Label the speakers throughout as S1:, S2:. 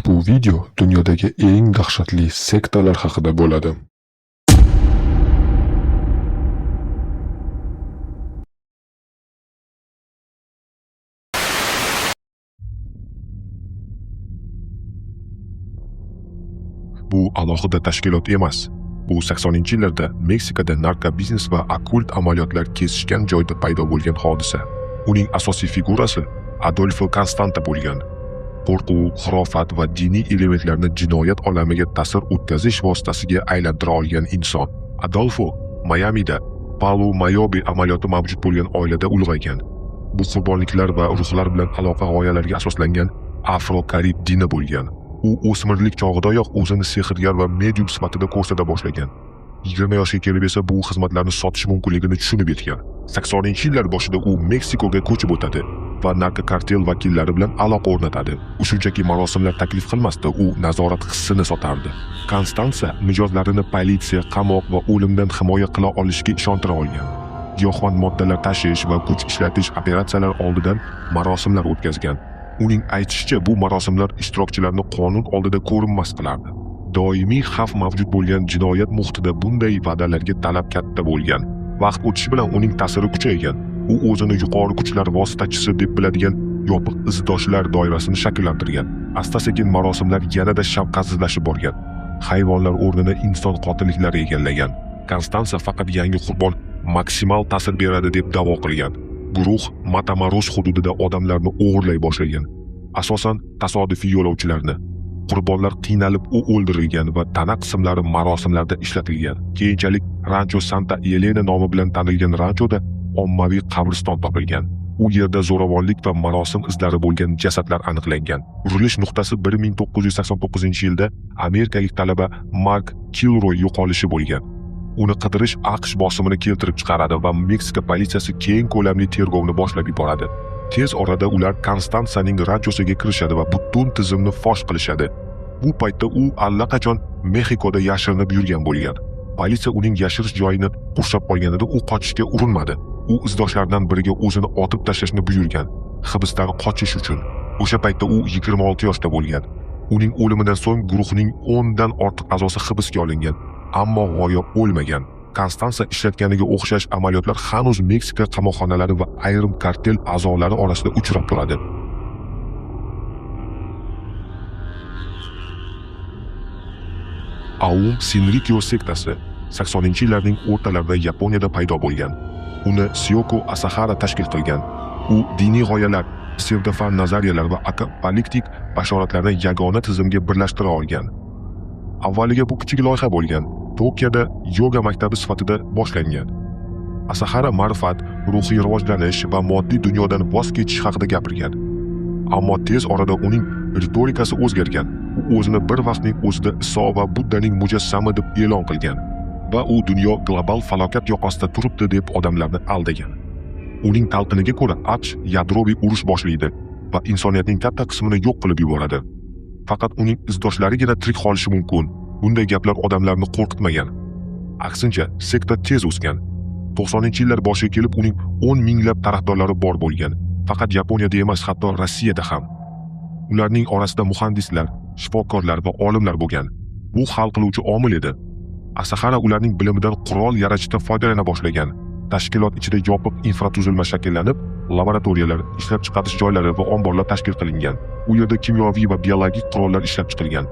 S1: Bu video dunyodagi eng dahshatli sektalar haqida bo'ladi. Bu alohida tashkilot emas. Bu 80-yillarda Meksikada narkobiznes va okkult amaliyotlar kesishgan joyda paydo bo'lgan hodisa. Uning asosiy figurasi Adolfo Constanta bo'lgan. Qo'rquv, xurofat va diniy elementlarni jinoyat olamiga ta'sir o'tkazish vositasiga aylantira olgan inson. Adolfo Mayamida Palo Mayobi amaliyoti mavjud bo'lgan oilada ulg'aygan. Bu qurbonliklar va ruhlar bilan aloqa g'oyalariga asoslangan Afro-Karib dini bo'lgan. U o'smirlik chog'idayoq o'zini sehrgar va medium sifatida ko'rsata boshlagan. 20 yoshga kelib esa bu xizmatlarni sotish mumkinligini tushunib yetgan. 80-yillar boshida u Meksikoga ko'chib o'tadi va narkokartel vakillari bilan aloqa o'rnatadi. U shunchaki marosimlar taklif qilmasdi, u nazorat hissini sotardi. Konstansa mijozlarini politsiya, qamoq va o'limdan himoya qila olishiga ishontira olgan. Giyohvand moddalar tashish va kuch ishlatish operatsiyalari oldidan marosimlar o'tkazgan. Uning aytishicha, bu marosimlar ishtirokchilarni qonun oldida ko'rinmas qilardi. Doimiy xavf mavjud bo'lgan jinoyat muhitida bunday va'dalarga talab katta bo'lgan. Vaqt o'tishi bilan uning ta'siri kuchaygan. U o'zini yuqori kuchlar vositachisi deb biladigan yopiq izdoshlar doirasini shakllantirgan. Asta-sekin marosimlar yanada shafqatsizlashib borgan. Hayvonlar o'rnini inson qotilliklari egallagan. Konstansa faqat yangi qurbon maksimal ta'sir beradi deb da'vo qilgan. Guruh Matamoros hududida odamlarni o'g'irlay boshlagan. Asosan tasodifiy yo'lovchilarni. Qurbonlar qiynalib o'ldirilgan va tana qismlari marosimlarda ishlatilgan. Keyinchalik Rancho Santa Elena nomi bilan tanilgan ranchoda ommaviy qabriston topilgan. U yerda zo'ravonlik va marosim izlari bo'lgan jasadlar aniqlangan. Urilish nuqtasi 1989-yilda amerikalik talaba Mark Kilroy yo'qolishi bo'lgan. Uni qidirish AQSh bosimini keltirib chiqaradi va Meksika politsiyasi keng ko'lamli tergovni boshlab yuboradi. Tez orada ular Konstansaning ranchosiga kirishadi va butun tizimni fosh qilishadi. Bu paytda u allaqachon Mexikoda yashirinib yurgan bo'lgan. Politsiya uning yashirish joyini qurshab olganida u qochishga urinmadi. U izdoshlaridan biriga o'zini otib tashlashni buyurgan, hibsdan qochish uchun. O'sha paytda u 26 yoshda bo'lgan. Uning o'limidan so'ng guruhning 10 dan ortiq a'zosi hibsga olingan, ammo g'oyib o'lmagan. Konstansa ishlatganiga o'xshash amaliyotlar hanuz Meksika qamoqxonalari va ayrim kartel a'zolari orasida uchrab turadi. Aum Shinrikyo sektasi 80-yillarning o'rtalarida Yaponiyada paydo bo'lgan. Uni Syoko Asahara tashkil qilgan. U diniy g'oyalar, psevdofan nazariyalar va apokaliptik bashoratlarni yagona tizimga birlashtira olgan. Avvaliga bu kichik loyiha bo'lgan. Tokioda yoga maktabi sifatida boshlangan. Asahara ma'rifat, ruhiy rivojlanish va moddiy dunyodan voz kechish haqida gapirgan. Ammo tez orada uning ritorikasi o'zgargan. U o'zini bir vaqtning o'zida Iso va Buddaning mujassami deb e'lon qilgan va u dunyo global falokat yoqasida turibdi deb odamlarni aldagan. Uning talqiniga ko'ra AQSh yadroviy urush boshlaydi va insoniyatning katta qismini yo'q qilib yuboradi. Faqat uning izdoshlariga tirik qolishi mumkin. Bunday gaplar odamlarni qo'rqitmagan. Aksincha, sekta tez o'sgan. 90-yillar boshiga kelib uning 10 minglab tarafdorlari bor bo'lgan. Faqat Yaponiyada emas, hatto Rossiyada ham. Ularning orasida muhandislar, shifokorlar va olimlar bo'lgan. Bu hal qiluvchi omil edi. Asahara ularning bilimidan qurol yaratishda foydalana boshlagan. Tashkilot ichida yopiq infratuzilma shakllanib, laboratoriyalar, ishlab chiqarish joylari va omborlar tashkil qilingan. U yerda kimyoviy va biologik qurollar ishlab chiqilgan.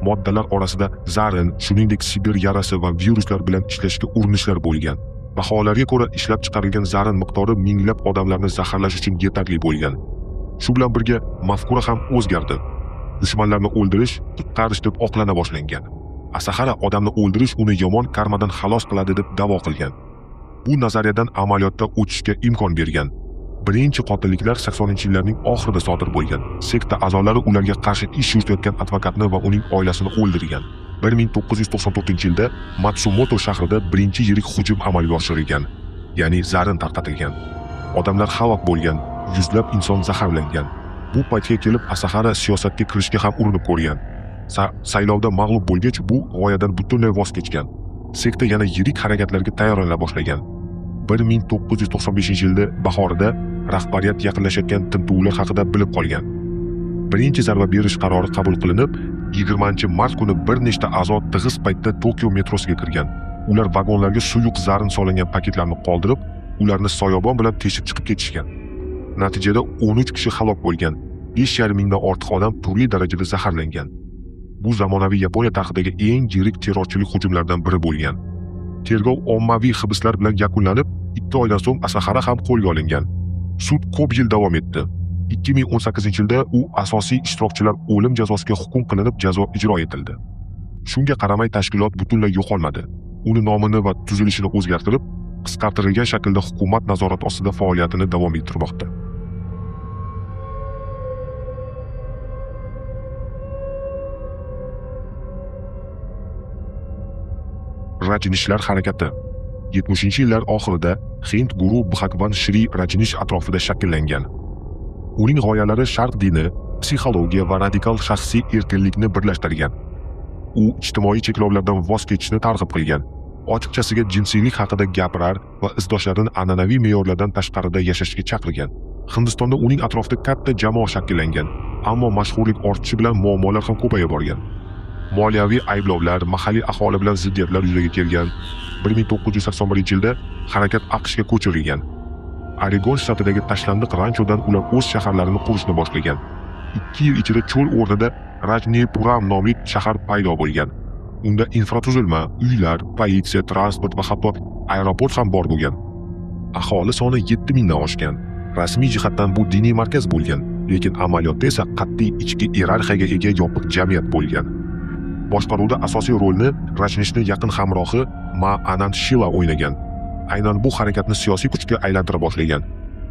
S1: Moddalar orasida zarin, shuningdek Sibir yarasi va viruslar bilan ishlashga urinishlar bo'lgan. Baholarga ko'ra ishlab chiqarilgan zarin miqdori minglab odamlarni zaharlash uchun yetarli bo'lgan. Shu bilan birga mafkura ham o'zgardi. Dushmanlarni o'ldirish, qutqarish deb oqlana boshlangan. Asahara odamni o'ldirish uni yomon karmadan xalos qiladi deb da'vo qilgan. Bu nazariyadan amaliyotda o'tishga imkon bergan. Birinchi qotilliklar 80-yillarning oxirida sodir bo'lgan. Sekta a'zolari ularga qarshi ish yuritayotgan advokatni va uning oilasini o'ldirgan. 1994-yilda Matsumoto shahrida birinchi yirik hujum amalga oshirilgan, ya'ni zarin tarqatilgan. Odamlar halok bo'lgan, yuzlab inson zaharlangan. Bu paytga kelib Asahara siyosatga kirishga ham urinib ko'rgan. Saylovda mag'lub bo'lgach, bu g'oyadan butunlay voz kechgan. Sekta yana yirik harakatlarga tayyorlana boshlagan. 1995-yilda bahorida rahbariyat yaqinlashayotgan tintuvlar haqida bilib qolgan. Birinchi zarba berish qarori qabul qilinib, 20-mart kuni bir nechta a'zo tig'iz paytda Tokio metrosiga kirgan. Ular vagonlarga suyuq zarin solingan paketlarni qoldirib, ularni soyabon bilan teshib chiqib ketishgan. Natijada 13 kishi halok bo'lgan, 5,5 mingdan ortiq odam turli darajada zaharlangan. Bu zamonaviy Yaponiya tarixidagi eng yirik terrorchilik hujumlaridan biri bo'lgan. Tergov ommaviy hibslar bilan yakunlanib, 2 oydan so'ng Asahara ham qo'lga olingan. Sud ko'p yil davom etdi. 2018-yilda u asosiy ishtirokchilar o'lim jazosiga hukm qilinib, jazo ijro etildi. Shunga qaramay tashkilot butunlay yo'qolmadi. Uni nomini va tuzilishini o'zgartirib, qisqartirilgan shaklda hukumat nazorati ostida faoliyatini davom ettirmoqda. Rajnishlar harakati 70-yillar oxirida Hind guru Bhagwan Shri Rajnish atrofida shakllangan. Uning g'oyalari sharq dini, psixologiya va radikal shaxsiy erkinlikni birlashtirgan. U ijtimoiy cheklovlardan voz kechishni targ'ib qilgan. Ochiqchasiga jinsiylik haqida gapirar va izdoshlarini an'anaviy me'yorlardan tashqarida yashashga chaqirgan. Hindistonda uning atrofida katta jamoa shakllangan, ammo mashhurlik ortishi bilan muammolar ham ko'payib borgan. Moliyaviy ayblovlar, mahalliy aholi bilan ziddiyatlar yuzaga kelgan. 1981-yilda harakat AQShga ko'chirilgan. Oregon shtatidagi tashlandiq ranchodan ular o'z shaharlarini qurishni boshlagan. 2 yil ichida cho'l o'rnida Rajnepuram nomli shahar paydo bo'lgan. Unda infratuzilma, uylar, politsiya, transport va hatto aeroport ham bor bo'lgan. Aholi soni 7 mingdan oshgan. Rasmiy jihatdan bu diniy markaz bo'lgan, lekin amaliyotda esa qat'iy ichki iyerarxiyaga ega yopiq jamiyat bo'lgan. Boshqaruvda asosiy rolni Rajnishning yaqin hamrohi Ma Anand Shila o'ynagan. Aynan bu harakatni siyosiy kuchga aylantira boshlagan.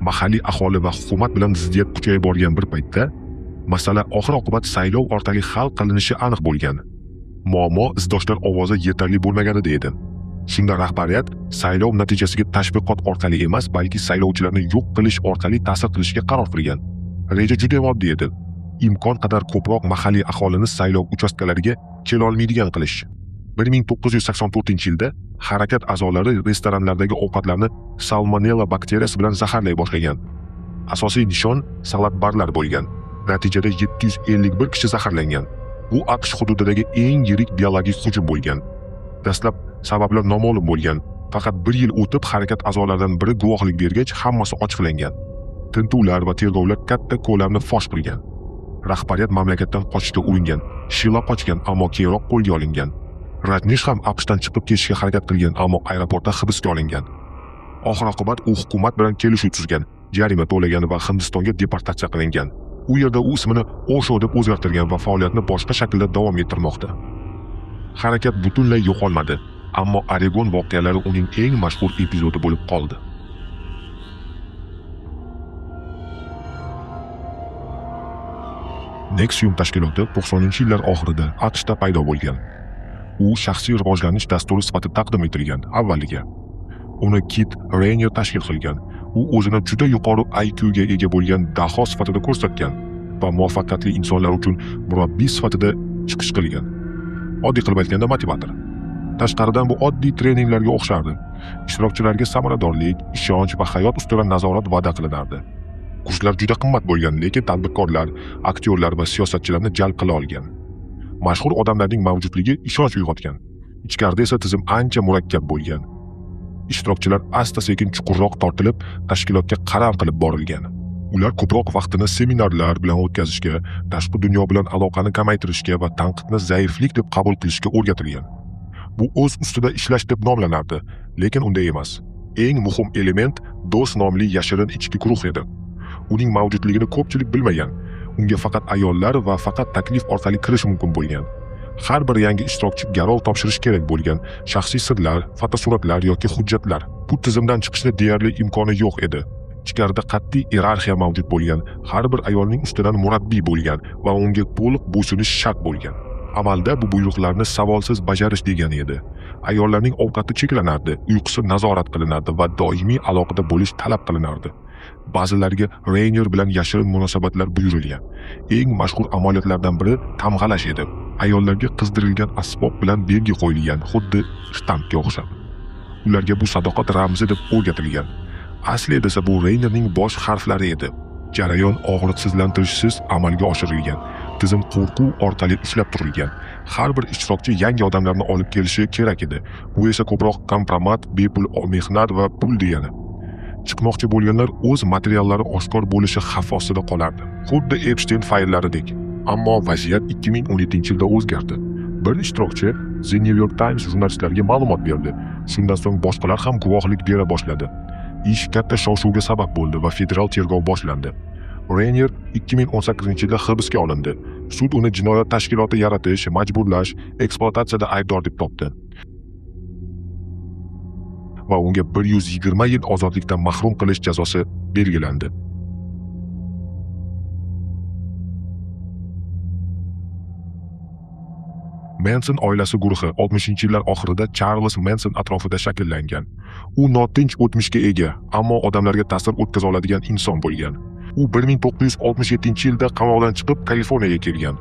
S1: Mahalliy aholi va hukumat bilan ziddiyat kuchayib borgan bir paytda masala oxir-oqibat saylov orqali hal qilinishi aniq bo'lgan. Muammo izdoshlar ovozi yetarli bo'lmaganida edi. Shunda rahbariyat saylov natijasiga tashviqot orqali emas, balki saylovchilarni yo'q qilish orqali ta'sir qilishga qaror qilgan. Reja juda oddiy edi. Imkon qadar ko'proq mahalliy aholini saylov uchastkalariga kela olmaydigan qilish. 1984-yilda harakat a'zolari restoranlardagi ovqatlarni salmonella bakteriyasi bilan zaharlay boshlagan. Asosiy nishon salat barlar bo'lgan. Natijada 751 kishi zaharlangan. Bu AQSh hududidagi eng yirik biologik hujum bo'lgan. Dastlab sabablar noma'lum bo'lgan. Faqat 1 yil o'tib harakat a'zolaridan biri guvohlik bergach, hammasi ochiqlangan. Tintuvlar va tergovlar katta ko'lamni fosh qilgan. Rahbariyat mamlakatdan qochishga uringan. Shila qochgan, ammo keyinroq qo'lga olingan. Rajnish ham AQShdan chiqib ketishga harakat qilgan, ammo aeroportda hibsga olingan. Oxir-oqibat u hukumat bilan kelishuv tuzgan, jarima to'lagan va Hindistonga deportatsiya qilingan. U yerda u ismini Osho deb o'zgartirgan va faoliyatini boshqa shaklda davom ettirmoqda. Harakat butunlay yo'qolmadi, ammo Oregon voqealari uning eng mashhur epizodi bo'lib qoldi. Nexium tashkiloti 90-yillar oxirida AQShda paydo bo'lgan. U shaxsiy rivojlanish dasturi sifatida taqdim etilgan avvaliga. Uni Kit Rayner tashkil qilgan. U o'zini juda yuqori IQ ga ega bo'lgan daho sifatida ko'rsatgan va muvaffaqiyatli insonlar uchun murabbiy sifatida chiqish qilgan. Oddiy qilib aytganda motivator. Tashqaridan bu oddiy treninglarga o'xshardi. Ishtirokchilarga samaradorlik, ishonch va hayot ustidan nazorat va'da qilinardi. Kurslar juda qimmat bo'lgan, lekin tadbirkorlar, aktyorlar va siyosatchilarni jalb qila olgan. Mashhur odamlarning mavjudligi ishonch uyg'otgan. Ichkarida esa tizim ancha murakkab bo'lgan. Ishtirokchilar asta-sekin chuqurroq tortilib, tashkilotga qaram qilib borilgan. Ular ko'proq vaqtini seminarlar bilan o'tkazishga, tashqi dunyo bilan aloqani kamaytirishga va tanqidni zaiflik deb qabul qilishga o'rgatilgan. Bu o'z ustida ishlash deb nomlanardi, lekin unday emas. Eng muhim element do'st nomli yashirin ichki guruh edi. Uning mavjudligini ko'pchilik bilmagan. Unga faqat ayollar va faqat taklif orqali kirish mumkin bo'lgan. Har bir yangi ishtirokchi garov topshirish kerak bo'lgan shaxsiy sirlar, fotosuratlar yoki hujjatlar. Bu tizimdan chiqishni deyarli imkoni yo'q edi. Ichkarida qat'iy iyerarxiya mavjud bo'lgan, har bir ayolning ustidan murabbiy bo'lgan va unga to'liq bo'ysunish shart bo'lgan. Amalda bu buyruqlarni savolsiz bajarish degani edi. Ayollarning ovqati cheklanardi, uyqusi nazorat qilinardi va doimiy aloqada bo'lish talab qilinardi. Ba'zilariga Rayner bilan yashirin munosabatlar buyurilgan. Eng mashhur amaliyotlardan biri tamg'alash edi. Ayollarga qizdirilgan asbob bilan belgi qo'yilgan, xuddi shtampga o'xshab. Ularga bu sadoqat ramzi deb o'rgatilgan. Aslida esa bu Raynerning bosh harflari edi. Jarayon og'riqsizlantirishsiz amalga oshirilgan. Tizim qo'rquv orqali ushlab turilgan. Har bir ishtirokchi yangi odamlarni olib kelishi kerak edi. Bu esa ko'proq kompromat, bepul mehnat va pul degani. Chiqmoqchi bo'lganlar o'z materiallari oshkor bo'lishi xavfi ostida qolardi. Xuddi Epstein fayllaridek. Ammo vaziyat 2017-yilda o'zgardi. Bir ishtirokchi The New York Times jurnalistlariga ma'lumot berdi. Shundan so'ng boshqalar ham guvohlik bera boshladi. Ish katta shov-shuvga sabab bo'ldi va federal tergov boshlandi. Rainier 2018-yilda hibsga olindi. Sud uni jinoyat tashkiloti yaratish, majburlash, ekspluatatsiyada aybdor deb topdi. Va unga 120 yil ozodlikdan mahrum qilish jazosi belgilandi. Manson oilasi guruhi 60-yillar oxirida Charles Manson atrofida shakllangan. U notinch o'tmishga ega, ammo odamlarga ta'sir o'tkaza oladigan inson bo'lgan. U 1967-yilda qamoqdan chiqib Kaliforniyaga kelgan.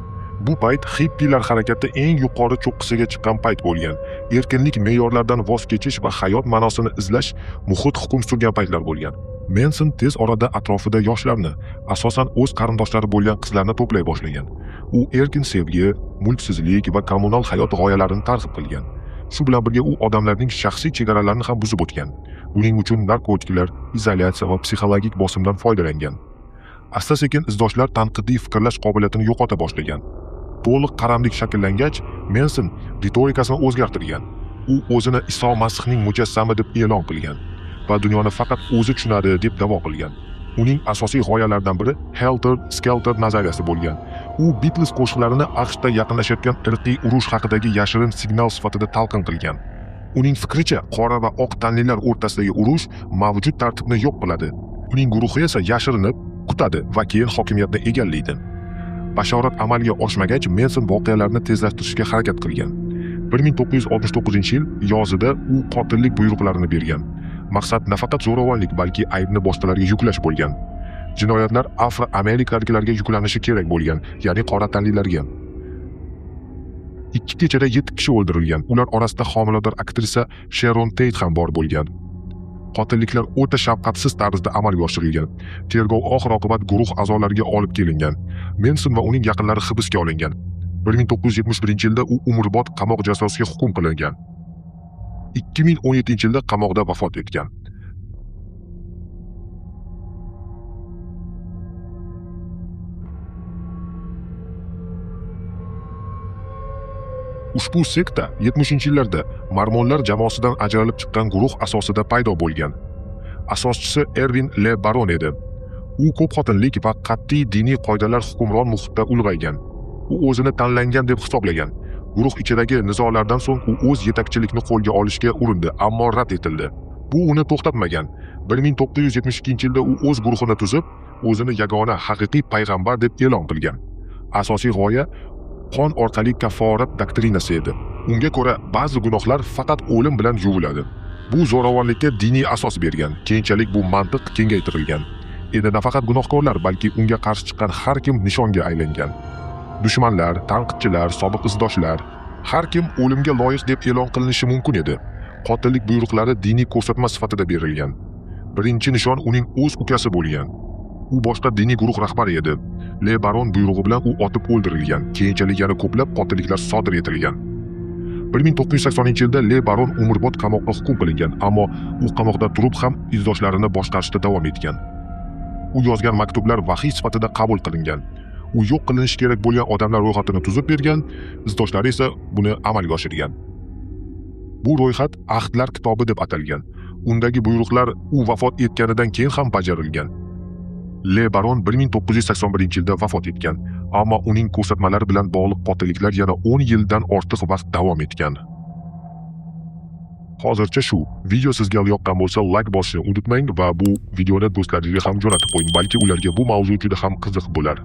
S1: Bu payt hippilar harakati eng yuqori cho'qqisiga chiqqan payt bo'lgan. Erkinlik me'yorlaridan voz kechish va hayot ma'nosini izlash muhit hukm surgan paytlar bo'lgan. Manson tez orada atrofida yoshlarni, asosan o'z qarindoshlari bo'lgan qizlarni to'play boshlagan. U erkin sevgi, mulksizlik va kommunal hayot g'oyalarini targ'ib qilgan. Shu bilan birga u odamlarning shaxsiy chegaralarini ham buzib o'tgan. Buning uchun narkotiklar, izolyatsiya va psixologik bosimdan foydalangan. Asta-sekin izdoshlar tanqidiy fikrlash qobiliyatini yo'qota boshlagan. To'liq qaramlik shakllangach, Manson ritorikasini o'zgartirgan. U o'zini Iso Masihning mujassami deb e'lon qilgan va dunyoni faqat o'zi tushunadi deb da'vo qilgan. Uning asosiy g'oyalaridan biri Helter Skelter nazariyasi bo'lgan. U Beatles qo'shiqlarini AQShda yaqinlashayotgan irqiy urush haqidagi yashirin signal sifatida talqin qilgan. Uning fikricha, qora va oq tanlilar o'rtasidagi urush mavjud tartibni yo'q qiladi. Uning guruhi esa yashirinib kutadi va keyin hokimiyatni egallaydi. Bashorat amalga oshmagach, Manson voqealarni tezlashtirishga harakat qilgan. 1969-yil yozida u qotillik buyruqlarini bergan. Maqsad nafaqat zo'ravonlik, balki aybni boshqalarga yuklash bo'lgan. Jinoyatlar afro-amerikaliklarga yuklanishi kerak bo'lgan, ya'ni qora tanlilarga. 2 kechada 7 kishi o'ldirilgan. Ular orasida homilador aktrisa Sharon Tate ham bor bo'lgan. Qotilliklar o'ta shafqatsiz tarzda amalga oshirilgan. Tergov oxir-oqibat guruh a'zolariga olib kelingan. Manson va uning yaqinlari hibsga olingan. 1971-yilda u umrbod qamoq jazosiga hukm qilingan. 2017-yilda qamoqda vafot etgan. Ushbu sekta 70-yillarda Mormonlar jamoasidan ajralib chiqqan guruh asosida paydo bo'lgan. Asoschisi Ervin Le Baron edi. U ko'p xotinlik va qat'iy diniy qoidalar hukmron muhitda ulg'aygan. U o'zini tanlangan deb hisoblagan. Guruh ichidagi nizolardan so'ng u o'z yetakchilikni qo'lga olishga urindi, ammo rad etildi. Bu uni to'xtatmagan. 1972-yilda u o'z guruhini tuzib, o'zini yagona haqiqiy payg'ambar deb e'lon qilgan. Asosiy g'oya qon orqali kafforat doktrinasi edi. Unga ko'ra, ba'zi gunohlar faqat o'lim bilan yuviladi. Bu zo'ravonlikka diniy asos bergan. Keyinchalik bu mantiq kengaytirilgan. Endi nafaqat gunohkorlar, balki unga qarshi chiqqan har kim nishonga aylangan. Dushmanlar, tanqidchilar, sobiq izdoshlar, har kim o'limga loyiq deb e'lon qilinishi mumkin edi. Qotillik buyruqlari diniy ko'rsatma sifatida berilgan. Birinchi nishon uning o'z ukasi bo'lgan. U boshqa diniy guruh rahbari edi. Le Baron buyrug'i bilan u otib o'ldirilgan. Keyinchalik yana ko'plab qotilliklar sodir etilgan. 1980-yilda Le Baron umrbod qamoqqa hukm qilingan, ammo u qamoqda turib ham izdoshlarini boshqarishda davom etgan. U yozgan maktublar vahiy sifatida qabul qilingan. U yo'q qilinishi kerak bo'lgan odamlar ro'yxatini tuzib bergan, izdoshlari esa buni amalga oshirgan. Bu ro'yxat Ahdlar kitobi deb atalgan. Undagi buyruqlar u vafot etganidan keyin ham bajarilgan. Le Baron 1981-yilda vafot etgan, ammo uning ko'rsatmalari bilan bog'liq qotilliklar yana 10 yildan ortiq vaqt davom etgan. Hozircha shu. Video sizga yoqqan bo'lsa, like bosishni unutmang va bu videoni do'stlaringizga ham jo'natib qo'ying, balki ularga bu mavzu juda ham qiziq bo'lar.